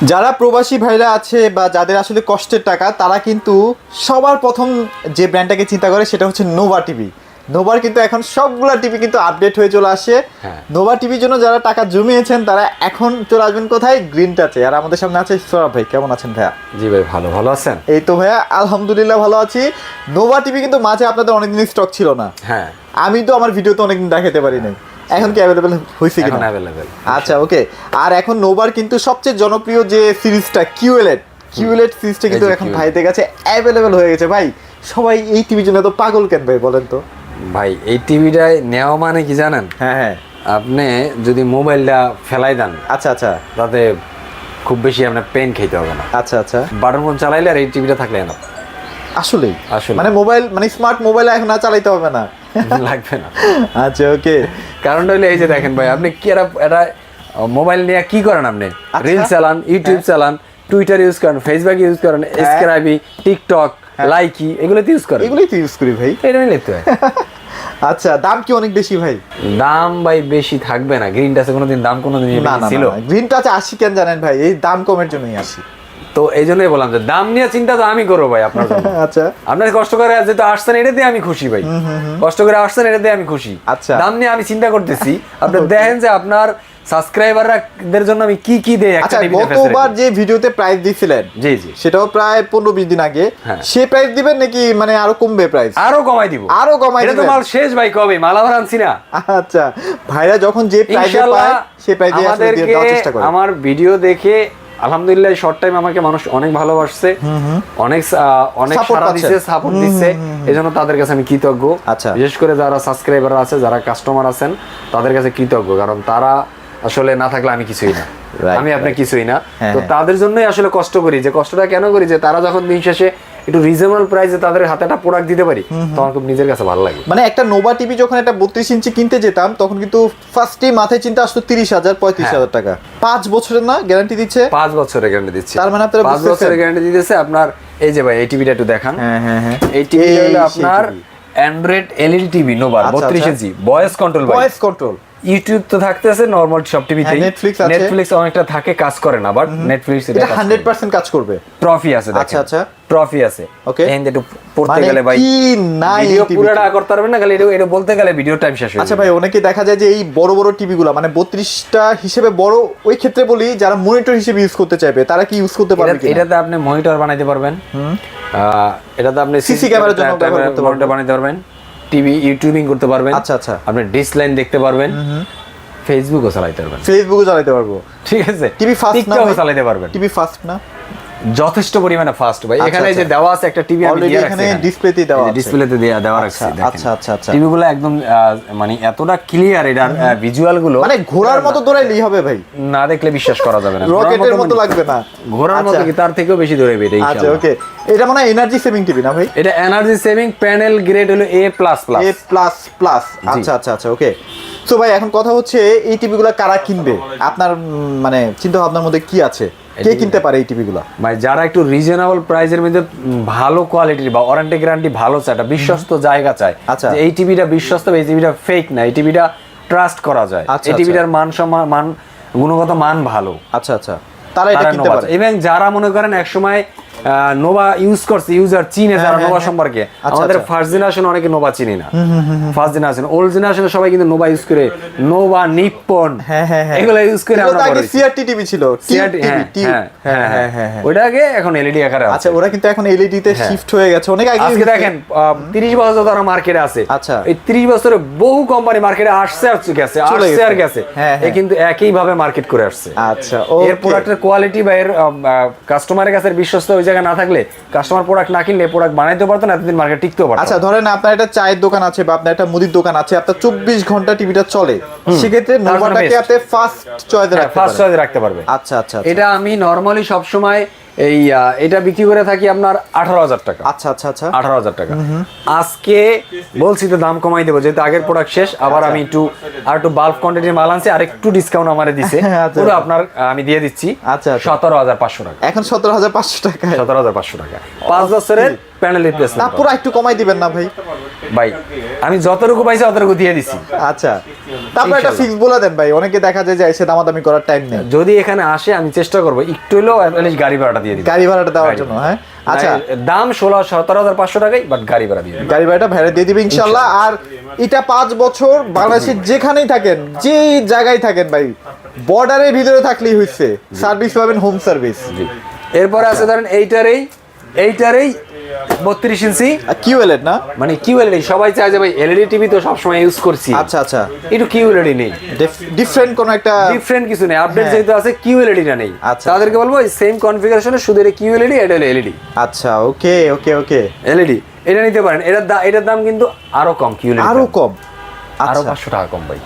যারা প্রবাসী ভাইরা আছে বা যাদের আসলে কষ্টের টাকা তারা কিন্তু সবার প্রথম যে ব্র্যান্ডটাকে চিন্তা করে সেটা হচ্ছে নোভা টিভি। নোভার কিন্তু এখন সবগুলা টিভি কিন্তু আপডেট হয়ে চলে আসে। নোভা টিভির জন্য যারা টাকা জমিয়েছেন তারা এখন চলে আসবেন কোথায়? গ্রিন টাচে। আর আমাদের সামনে আছে সৌরভ ভাই। কেমন আছেন ভাইয়া? জি ভাই, ভালো আছেন? এই তো ভাইয়া আলহামদুলিল্লাহ ভালো আছি। নোভা টিভি কিন্তু মাঝে আপনাদের অনেকদিন স্টক ছিল না। হ্যাঁ, আমি তো আমার ভিডিওতে অনেকদিন দেখাতে পারি নাই। এখন কি অ্যাভেলেবেল হয়েছে কিনা? অ্যাভেলেবেল। আচ্ছা, ওকে। আর এখন নোভার কিন্তু সবচেয়ে জনপ্রিয় যে সিরিজটা কিউএলএড সিরিজটা কিন্তু এখন ভাইদের কাছে অ্যাভেলেবেল হয়ে গেছে। ভাই সবাই এই টিভির জন্য তো পাগল কেন ভাই, বলেন তো? ভাই এই টিভিটাই নেওয়া মানে কি জানেন? হ্যাঁ, আপনি যদি মোবাইলটা ফেলাই দেন, আচ্ছা, তাতে খুব বেশি আপনার পেন খেতে হবে না। আচ্ছা। বাটন ফোন চালাইলে আর এই টিভিটা থাকলে না। আসলে আসলে মানে মোবাইল মানে স্মার্ট মোবাইল এখন আর চালাইতে হবে না, লাগবে না। আচ্ছা, ওকে। কারণটা হলো এই যে দেখেন ভাই, আপনি কি এটা মোবাইল নিয়ে কি করেন? আপনি রিল চালান, ইউটিউব চালান, টুইটার ইউজ করেন, ফেসবুক ইউজ করেন, স্ক্রাইবি, টিকটক, লাইকি, এগুলোতে ইউজ করেন। এগুলোই তো ইউজ করি ভাই। এটা নিয়ে লিখতে হয়। আচ্ছা, দাম কি অনেক বেশি ভাই? দাম ভাই বেশি থাকবে না। গ্রিন টাচে কোনোদিন দাম কোনোদিন ছিল? গ্রিন টাচে 80 কেন জানেন ভাই? এই দাম কমের জন্যই 80। তো এই জন্যই বললাম যে দাম নিয়ে চিন্তা তো আমি করবো ভাই আপনার জন্য। আচ্ছা, আপনার কষ্ট করে যেহেতু আসছেন এটা দিয়ে আমি খুশি ভাই। কষ্ট করে আসছেন এটা দিয়ে আমি খুশি। আচ্ছা, দাম নিয়ে আমি চিন্তা করতেছি। আপনি দেখেন যে আপনার সাবস্ক্রাইবারদের জন্য আমি কি দেই। আচ্ছা, গতবার যে ভিডিওতে প্রাইস দিছিলেন, জি সেটাও প্রায় 15-20 দিন আগে, সে প্রাইস দিবেন নাকি মানে আরো কমবে প্রাইস? আরো কমাই দিব। এটা তো মাল শেষ ভাই, কবে মাল আবার আনছি না। আচ্ছা, ভাইরা যখন যে প্রাইসে পায় সেই প্রাইসে আসলে দিয়ে দেওয়ার চেষ্টা করে। আমার ভিডিও দেখে আলহামদুলিল্লাহ শর্ট টাইম আমাকে মানুষ অনেক ভালোবাসছে, অনেক সাড়া দিচ্ছে, সাপোর্ট দিচ্ছে। এজন্য তাদের কাছে আমি কৃতজ্ঞ। আচ্ছা, বিশেষ করে যারা সাবস্ক্রাইবার আছে, যারা কাস্টমার আছেন, তাদের কাছে কৃতজ্ঞ। কারণ তারা আসলে না থাকলে আমি কিছুই না, আমি আপনি কিছুই না। তো তাদের জন্যই আসলে কষ্ট করি। যে কষ্টটা কেন করি? যে তারা যখন দিন শেষে একটু রিজনেবল প্রাইসে তাদের হাতে একটা প্রোডাক্ট দিতে পারি, তখন খুব নিজের কাছে ভালো লাগে। মানে একটা নোভা টিভি যখন একটা 32 ইঞ্চি কিনতে যেতাম তখন কিন্তু ফার্স্টেই মাথায় চিন্তা আসতো 30,000-35,000 টাকা। 5 বছরের না গ্যারান্টি দিচ্ছে? 5 বছরের গ্যারান্টি দিচ্ছে। তার মানে আপনারা 5 বছরের গ্যারান্টি দিতেছে আপনার। এই যে ভাই এই টিভিটা একটু দেখান। হ্যাঁ, এই টিভিটা হলো আপনার অ্যান্ড্রয়েড এলইডি টিভি নোভা 32 ইঞ্চি, ভয়েস কন্ট্রোল। ইউটিউব তো থাকতেছে নরমাল সব টিভিতে। নেটফ্লিক্স অনেকটা থাকে, কাজ করে না, বাট নেটফ্লিক্স এটা 100% কাজ করবে। ট্রফি আছে দেখেন। আচ্ছা, ট্রফি আছে। ওকে, এন্ড একটু পড়তে গেলে ভাই কি নাই ভিডিও পুরোটা করতে পারবেন না, খালি এটা বলতে গেলে ভিডিও টাইম শেষ হয়ে যাবে। আচ্ছা ভাই, অনেকে দেখা যায় যে এই বড় টিভিগুলো মানে 32টা হিসেবে বড়, ওই ক্ষেত্রে বলি যারা মনিটর হিসেবে ইউজ করতে চাইবে তারা কি ইউজ করতে পারবে কিনা? এটাতে আপনি মনিটর বানাইতে পারবেন। এটাতে আপনি সিসি ক্যামেরার জন্য ব্যবহার করতে পারবেন, মনিটর বানাইতে পারবেন, টিভি ইউটিউবিং করতে পারবেন। আচ্ছা, আপনি ডিশ লাইন দেখতে পারবেন, ফেসবুকও চালাতে পারবেন। ফেসবুকও চালাতে পারবো, ঠিক আছে। টিভি ফাস্ট না? টিকটকও চালাতে পারবেন। টিভি ফাস্ট না? যথেষ্ট পরিমাণে ফাস্ট ভাই। এখানে যে দেওয়া আছে একটা টিভি, আমি দিয়ে রাখছি এখানে ডিসপ্লেতে দেওয়া আছে, ডিসপ্লেতে দেওয়া রাখছি দেখেন। আচ্ছা, টিভিগুলো একদম মানে এতটা ক্লিয়ার, এটার ভিজুয়াল গুলো মানে ঘোড়ার মতো দৌড়াইলেই হবে ভাই, না দেখলে বিশ্বাস করা যাবে না। রকেটের মতো লাগবে না, ঘোড়ার মতো কি তার থেকেও বেশি দৌড়াবে এটা ইনশাআল্লাহ। আচ্ছা, ওকে। এটা মানে এনার্জি সেভিং টিভি না ভাই? এটা এনার্জি সেভিং প্যানেল গ্রেড হলো A++। আচ্ছা, ওকে। সো ভাই এখন কথা হচ্ছে এই টিভিগুলো কারা কিনবে? আপনার মানে চিন্তা ভাবনার মধ্যে কি আছে? কে কিনতে পারে এই টিভিগুলো? ভাই যারা একটু রিজনেবল প্রাইসের মধ্যে ভালো কোয়ালিটির বা ওয়ারেন্টি গ্যারান্টি ভালো চায়, একটা বিশ্বস্ত জায়গা চায়, আচ্ছা, এই টিভিটা বিশ্বস্ত, এই টিভিটা ফেক না, এই টিভিটা ট্রাস্ট করা যায়, এই টিভিটার মান গুণগত মান ভালো, আচ্ছা, তারা এটা কিনতে পারে। এবং যারা মনে করেন একসময় নোভা ইউজ করছে, ইউজার চিনে যারা নোভা সম্পর্কে, আমাদের ফার্স্ট জেনারেশন অনেকে নোভা চিনি না। ফার্স্ট জেনারেশন, ওল্ড জেনারেশনে সবাই কিন্তু নোভা ইউজ করে, নোভা, নিপ্পন এগুলো ইউজ করে আমরা আগে সিআরটি টিভি ছিল, ওইটা আগে, এখন এলইডি আকারে আছে। আচ্ছা, ওরা কিন্তু এখন এলইডি তে শিফট হয়ে গেছে অনেক আগে। আজকে দেখেন 30 বছর ধরে মার্কেটে আছে। আচ্ছা, এই 30 বছরে বহু কোম্পানি মার্কেটে আসছে আর গেছে, এই কিন্তু একই ভাবে মার্কেট করে আসছে। আচ্ছা, এর প্রোডাক্টের কোয়ালিটি বা এর কাস্টমারের কাছে বিশ্বস্ত ওই জায়গা না থাকলে, কাস্টমার প্রোডাক্ট না কিনলে প্রোডাক্ট বানাইতে পারতো না, এতদিন মার্কেট টিকতেও পারতো। আচ্ছা, ধরেন আপনার একটা চায়ের দোকান আছে বা আপনার একটা মুদির দোকান আছে, আপনার 24 ঘন্টা টিভিটা চলে, সেক্ষেত্রে নোভাটাকে আপনি ফার্স্ট চয়েসে রাখতে পারবে। আচ্ছা, এটা আমি নরমালি সব সময় এই এটা বিক্রি করে থাকি আপনার 18,000 টাকা। আচ্ছা, 18,000 টাকা। আজকে বলছি তো দাম কমাই দেবো, যেহেতু আগের প্রোডাক্ট শেষ, আবার আমি একটু বাল্ক কোয়ান্টিটির মাল আনছি, আর একটু ডিসকাউন্ট আমারে দিছে, পুরো আপনার আমি দিয়ে দিচ্ছি 17,500 টাকা। এখন 17,500 টাকা। 17,500 টাকা 5 বছরের প্যানেল রিপ্লেসমেন্ট। না পুরো একটু কমাই দিবেন না ভাই? ভাই আমি যতটুকু পাইছি অতটুকু দিয়ে দিছি। আচ্ছা, তারপর একটা ফিক্স বলে দেন ভাই, অনেকে দেখা যায় যে এসে দামাদামি করার টাইম নেই। যদি এখানে আসে আমি চেষ্টা করবো একটু হলেও গাড়ি ভাড়াটা দিয়ে দিই, গাড়ি ভাড়াটা দেওয়ার জন্য। হ্যাঁ আচ্ছা, দাম 16-17,500 টাকাই, বাট গাড়ি ভাড়া দিয়ে গাড়ি ভাড়াটা ভাড়া দিয়ে দিবে ইনশাল্লাহ। আর এটা 5 বছর বাংলাদেশের যেখানেই থাকেন, যেই জায়গায় থাকেন ভাই, বর্ডারের ভিতরে থাকলেই হইছে, সার্ভিস পাবেন, হোম সার্ভিস। এরপরে আছে ধরেন এইটারেই 32 ইঞ্চি কিউএলইডি না, মানে কিউএলইডি। সবাই চায় যে ভাই এলইডি টিভি তো সবসময় ইউজ করছি, আচ্ছা আচ্ছা, একটু কিউএলইডি নেই, ডিফারেন্ট কোন একটা ডিফারেন্ট কিছু নেই, আপডেট যেহেতু আছে কিউএলইডিটা নেই, আচ্ছা, তাদেরকে বলবো এই সেম কনফিগারেশনে শুধু এটা কিউএলইডি, এটা হলো এলইডি। আচ্ছা ওকে ওকে ওকে, এলইডি এটা নিতে পারেন। এটার দাম কিন্তু আরো কম, কিউএলইডি আরো কম, আরো আচ্ছা 500 টাকা কম ভাই।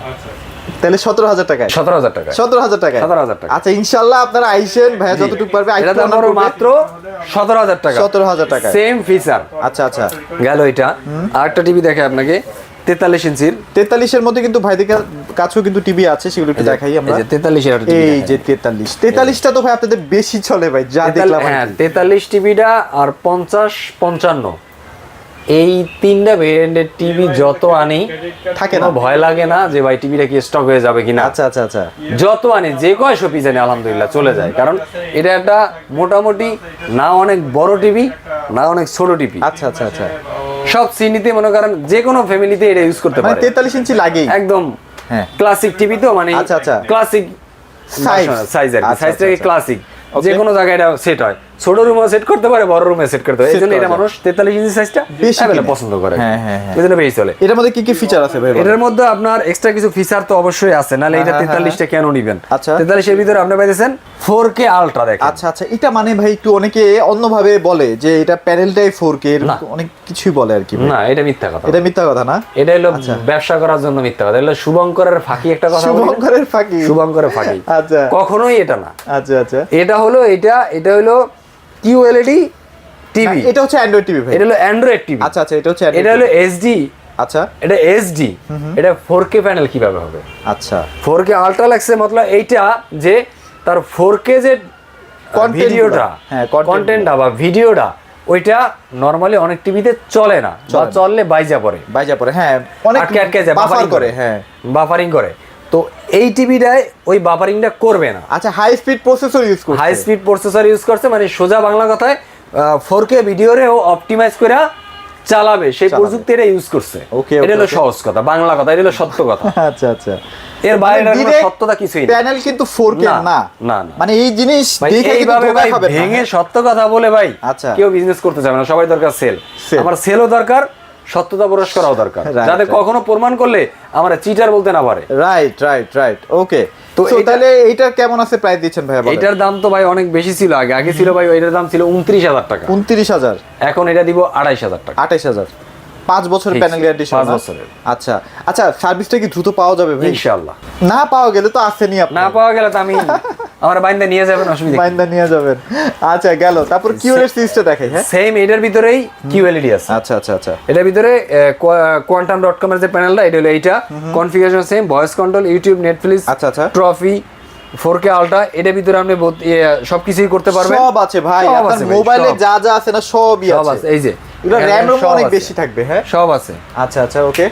তাহলে 17,000 টাকায়, 17,000 টাকা, 17,000 টাকায়, 17,000 টাকা। আচ্ছা ইনশাআল্লাহ আপনারা আইসেন, ভাইয়া যতটুকু পারবে এটা দাম মাত্র 17,000 টাকা, 17,000 টাকা, সেম ফিচার। আচ্ছা আচ্ছা, গেল এটা। আরেকটা টিভি দেখে আপনাকে 43 ইঞ্চির, 43 এর মধ্যে কিন্তু ভাইদের কাছেও কিন্তু টিভি আছে, সেগুলো একটু দেখাই আমরা। এই যে 43 এর এই যে 43টা তো ভাই আপনাদের বেশি চলে ভাই, যা দেখলাম। হ্যাঁ 43 টিভিটা আর 50-55 এই তিনটা ভেরিয়েন্টের টিভি যত আনি থাকে কোনো না, ভয় লাগে না যে ভাই টিভিটা কি স্টক হয়ে যাবে কিনা। আচ্ছা আচ্ছা আচ্ছা, যত আনি যে কয় পিস আনি আলহামদুলিল্লাহ চলে যায়, কারণ এটা একটা মোটামুটি না অনেক বড় টিভি না অনেক ছোট টিভি, আচ্ছা আচ্ছা আচ্ছা, সব শ্রেণীতে মনে করেন যে কোনো ফ্যামিলিতে এটা ইউজ করতে মানে পারে। 43 ইঞ্চি লাগেই একদম হ্যাঁ, ক্লাসিক টিভি তো, মানে আচ্ছা আচ্ছা, ক্লাসিক সাইজ আর আচ্ছা, সাইজটাকে আচ্ছা, ক্লাসিক, Okay. যে কোনো জায়গায় এটা সেট হয়, ছোট রুমে সেট করতে পারে, বড় রুমে সেট করতে পারে, এই জন্য এটা মানুষ 43 ইঞ্চি সাইজটা বেশি অ্যাভেলেবল কিনে। পছন্দ করে, হ্যাঁ হ্যাঁ হ্যাঁ, এই জন্য বেশি চলে। এটার মধ্যে কি কি ফিচার আছে ভাই? এটার মধ্যে আপনার এক্সট্রা কিছু ফিচার তো অবশ্যই আছে, নাহলে এটা 43টা কেন নিবেন? আচ্ছা। 43 এর ভিতরে আপনি পাইতেছেন 4K আলট্রা দেখেন। আচ্ছা আচ্ছা, এটা মানে ভাই একটু অনেকে অন্যভাবে বলে যে এটা প্যানেলটাই 4K, অনেক কিছুই বলে আর কি। না এটা মিথ্যা কথা, এটা মিথ্যা কথা না, এটা হলো ব্যবসা করার জন্য মিথ্যা কথা, এটা হলো শুভঙ্করের ফাঁকি একটা কথা বলি, শুভঙ্করের ফাঁকি, শুভঙ্করের ফাঁকি, আচ্ছা কখনোই এটা না। আচ্ছা আচ্ছা, এটা হলো এটা হলো কিউএলইডি টিভি, এটা হচ্ছে অ্যান্ড্রয়েড টিভি ভাই, এটা হলো অ্যান্ড্রয়েড টিভি। আচ্ছা আচ্ছা, এটা হচ্ছে এটা হলো এইচডি, আচ্ছা এটা এইচডি, এটা 4K প্যানেল কিভাবে হবে? আচ্ছা, 4K আলট্রা লাগছে মতলব এইটা যে তার 4K যে Content ভিডিওটা, গুলা, হ্যাঁ, content কন্টেন্টটা বা ভিডিওটা, ওইটা নরমালি অনেক টিভিতে চলে না, বা চললে বাইজা পড়ে, বাইজা পড়ে, হ্যাঁ অনেক আটকে যায়, বাফার করে, হ্যাঁ বাফারিং করে। তো এই টিভিটায় ওই বাফারিংটা করবে না। আচ্ছা, হাই স্পিড প্রসেসর ইউজ করছে, হাই স্পিড প্রসেসর ইউজ করছে, মানে সোজা বাংলা কথায় 4K ভিডিওরে ও অপটিমাইজ করে চালাবে, সেই প্রযুক্তি এটা ইউজ করছে। ওকে, এটা হলো সহজ কথা, বাংলা কথা, এটা হলো সত্য কথা। আচ্ছা আচ্ছা, এর বাইরে কোনো direct সত্যতা কিছুই না। প্যানেল কিন্তু 4K না, না না, মানে এই জিনিস ভাই দেখে কিন্তু এইভাবে ধোঁকা ভাই খাবেন না। ভেঙে সত্য কথা বলে ভাই আচ্ছা, কেউ বিজনেস করতে চাবে না, সবাই দরকার সেল। আমার সেলও দরকার, সত্যতা প্রকাশ করাও দরকার, Right, যাতে right. কখনো প্রমাণ করলে আমরা চিটার বলতে না পারে। রাইট রাইট রাইট, ওকে। তো তো তাহলে এইটার কেমন আছে প্রাইস দিচ্ছেন ভাই? এটার দাম তো ভাই অনেক বেশি ছিল, আগে ছিল ভাই এটার দাম ছিল 29,000 টাকা, 29,000, এখন এটা দিব 28,000 টাকা, 28,000, 5 বছরের Fixed, প্যানেল গ্যারান্টি 5 বছরের। আচ্ছা আচ্ছা, সার্ভিসটা কি দ্রুত পাওয়া যাবে ভাই? ইনশাআল্লাহ। না পাওয়া গেলে তো আসেনি আপনি, না পাওয়া গেলে তো আমি আমার বাইন্দা নিয়ে যাবেন, অসুবিধা বাইন্দা নিয়ে যাবেন। আচ্ছা গেল, তারপর কিউএলইডি সিরিজটা দেখাই। হ্যাঁ সেম এটার ভিতরেই কিউএলইডি আছে। আচ্ছা আচ্ছা আচ্ছা, এটার ভিতরে quantum.com এর যে প্যানেলটা, এটা হলো এইটা, configuration same, voice control, YouTube, Netflix, আচ্ছা আচ্ছা, ট্রফি, 4K আলট্রা, এটার ভিতরে আপনি সবকিছুই করতে পারবেন। সব আছে ভাই, সব আপনার আছে ভাই, মোবাইলে সব। যা যা আছে না সবই সব আছে। আছে, এই যে এগুলো র‍্যাম রোম সব অনেক আছে। বেশি থাকবে, হ্যাঁ সব আছে। আচ্ছা আচ্ছা, ওকে।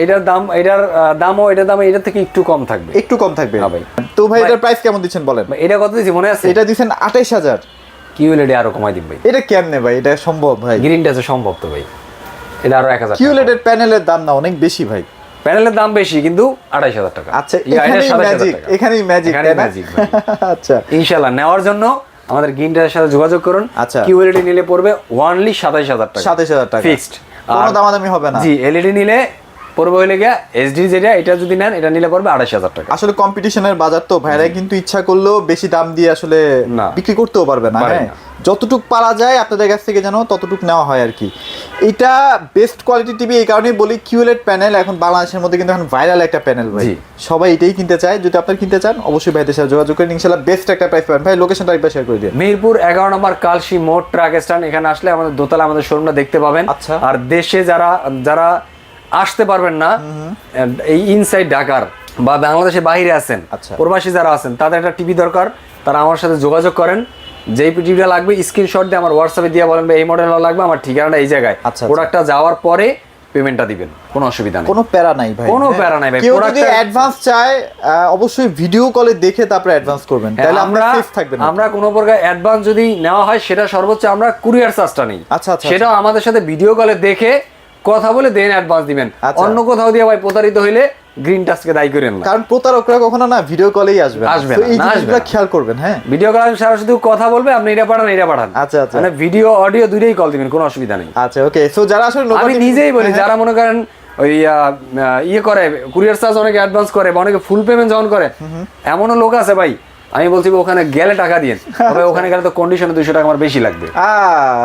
এটার দামও এটার থেকে একটু কম থাকবে, একটু কম থাকবে। হ্যাঁ ভাই। তো ভাই এটার প্রাইস কেমন দিচ্ছেন বলেন? এটা কত দিয়েছি মনে আছে? এটা দিচ্ছেন 28,000। কিউএলইডি আরো কমাই দিন ভাই, এটা কেমনে ভাই? এটা সম্ভব ভাই? গ্রিন টাচে সম্ভব তো ভাই, এটা আরো 1,000 কিউএলইডি এর প্যানেলের দাম না অনেক বেশি ভাই, প্যানেলের দাম বেশি কিন্তু 28,000 টাকা। আচ্ছা, এটা এখানেই 27,000 ম্যাজিক, টাকা। এখানেই ম্যাজিক, এখানেই তাই না? ম্যাজিক ভাই। আচ্ছা ইনশাআল্লাহ নেওয়ার জন্য আমাদের গ্রিনটার সাথে যোগাযোগ করুন। আচ্ছা। কিউএলইডি নিলে পড়বে অনলি 27,000 টাকা, 27,000 টাকা ফিক্সড, কোনো দামাদামি হবে না। জি। এলইডি নিলে পড়বে হইলে গিয়া এইচডি, যেটা এটা যদি নেন এটা নিলে পড়বে 28,000 টাকা। আসলে কম্পিটিশনের বাজার তো ভাইরা কিন্তু ইচ্ছা করলেও বেশি দাম দিয়ে আসলে না। বিক্রি করতেও পারবে না। পারে হ্যাঁ, না। যতটুক পারা যায় আপনাদের কাছ থেকে যেন ততটুক নেওয়া হয় আর কি। এটা বেস্ট কোয়ালিটি টিভি এই কারণেই বলি, কিউএলইডি প্যানেল এখন বাংলাদেশের মধ্যে কিন্তু এখন ভাইরাল একটা প্যানেল ভাই, জি। সবাই এটাই কিনতে চায়। যদি আপনারা কিনতে চান অবশ্যই ভাইদের সাথে যোগাযোগ করেন, ইনশাআল্লাহ বেস্ট একটা প্রাইস পাবেন। ভাই লোকেশনটা একবার শেয়ার করে দিন। মিরপুর 11 নম্বর কালশি মোড় ট্রাক স্ট্যান্ড, এখানে আসলে আমাদের দোতলা আমাদের শোরুমটা দেখতে পাবেন। আচ্ছা। আর দেশে যারা আসতে পারবেন না, এই ইনসাইড ঢাকার বা বাংলাদেশের বাইরে আছেন, আচ্ছা। প্রবাসী যারা আছেন, তাদের একটা টিভি দরকার, তারা আমার সাথে যোগাযোগ করেন। যেই টিভিটা লাগবে স্ক্রিনশট দিয়ে আমার হোয়াটসঅ্যাপে দিয়ে বলেন ভাই এই মডেল লাগবে, আমার ঠিকানাটা এই জায়গায়। আচ্ছা। প্রোডাক্টটা যাওয়ার পরে পেমেন্টটা দিবেন, কোনো অসুবিধা নেই, কোনো প্যারা নাই ভাই, কোনো প্যারা নাই ভাই। কেউ যদি অ্যাডভান্স চায় অবশ্যই ভিডিও কলে দেখে তারপরে অ্যাডভান্স করবেন, তাহলে আমরা সেফ থাকবেন। আমরা কোনো প্রকার অ্যাডভান্স যদি নেওয়া হয় সেটা সর্বোচ্চ আমরা কুরিয়ার চার্জটা নেই, আচ্ছা আচ্ছা, সেটাও আমাদের সাথে ভিডিও কলে দেখে কথা বলে দেন অ্যাডভান্স দিবেন। অন্য কোথাও দিয়ে ভাই প্রতারিত হইলে গ্রিন টাচকে দায়ী করেন না, কারণ প্রতারকরা কখনো না ভিডিও কলেই আসবে না, এই জিনিসগুলো খেয়াল করবেন। হ্যাঁ, ভিডিও কলে সারা শুধু কথা বলবে, আপনি এটা পাঠান এটা পাঠান, আচ্ছা আচ্ছা, মানে ভিডিও অডিও দুইটাই কল দিবেন, কোনো অসুবিধা নেই। আচ্ছা ওকে। সো যারা আসলে আমি নিজেই বলি, যারা মনে করেন ওই ইয়ে করে কুরিয়ার চার্জ অনেকে অ্যাডভান্স করে বা অনেকে ফুল পেমেন্ট যখন করে, এমনও লোক আছে ভাই, আমি বলছি ওখানে গেলে টাকা দিন, তবে ওখানে গেলে তো কন্ডিশনে 200 টাকা আমার বেশি লাগবে।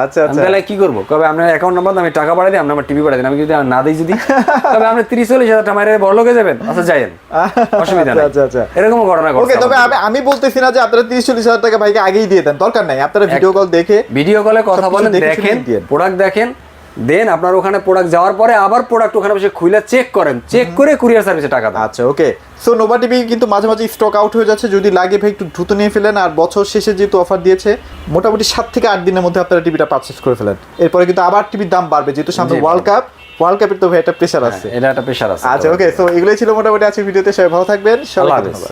আচ্ছা আচ্ছা, তাহলে কি করবো, কবে আপনার অ্যাকাউন্ট নাম্বার আমি টাকা পাঠাই দিই, আপনি আমার টিভি পাঠাই দিন, আমি যদি না দিই যদি তবে আপনি 30-40 হাজার টাকা মাইরে বড় লোকে যাবেন, আচ্ছা যাইয়েন, অসুবিধা নেই। আচ্ছা আচ্ছা, এরকম ঘটনা ওকে। ঘটছে। তবে আমি বলতেছি না যে আপনারা 30-40 হাজার টাকা ভাইকে আগেই দিয়ে দেন, দরকার নাই, আপনারা ভিডিও কল দেখে ভিডিও কলে কথা বলেন, দেখেন প্রোডাক্ট দেখেন, দেন আপনার ওখানে প্রোডাক্ট যাওয়ার পরে আবার প্রোডাক্ট ওখানে বসে খুলে চেক করেন, চেক করে কুরিয়ার সার্ভিসে টাকা দেন। আচ্ছা ওকে। সো নোভা টিভি কিন্তু মাঝে মাঝে স্টক আউট হয়ে যাচ্ছে, যদি লাগে ভাই একটু দ্রুত নিয়ে ফেলেন। আর বছর শেষে যেহেতু অফার দিয়েছে, মোটামুটি 7 থেকে 8 দিনের মধ্যে আপনারা টিভিটা পারচেজ করে ফেলেন। এরপরে কিন্তু আবার টিভির দাম বাড়বে, যেহেতু সামনে ওয়ার্ল্ড কাপের তো ভাই একটা প্রেশার আছে, এটা একটা প্রেশার আছে। আচ্ছা ওকে। সো এগুলোই ছিল মোটামুটি আজকের ভিডিওতে, সবাই ভালো থাকবেন, সবাই ধন্যবাদ।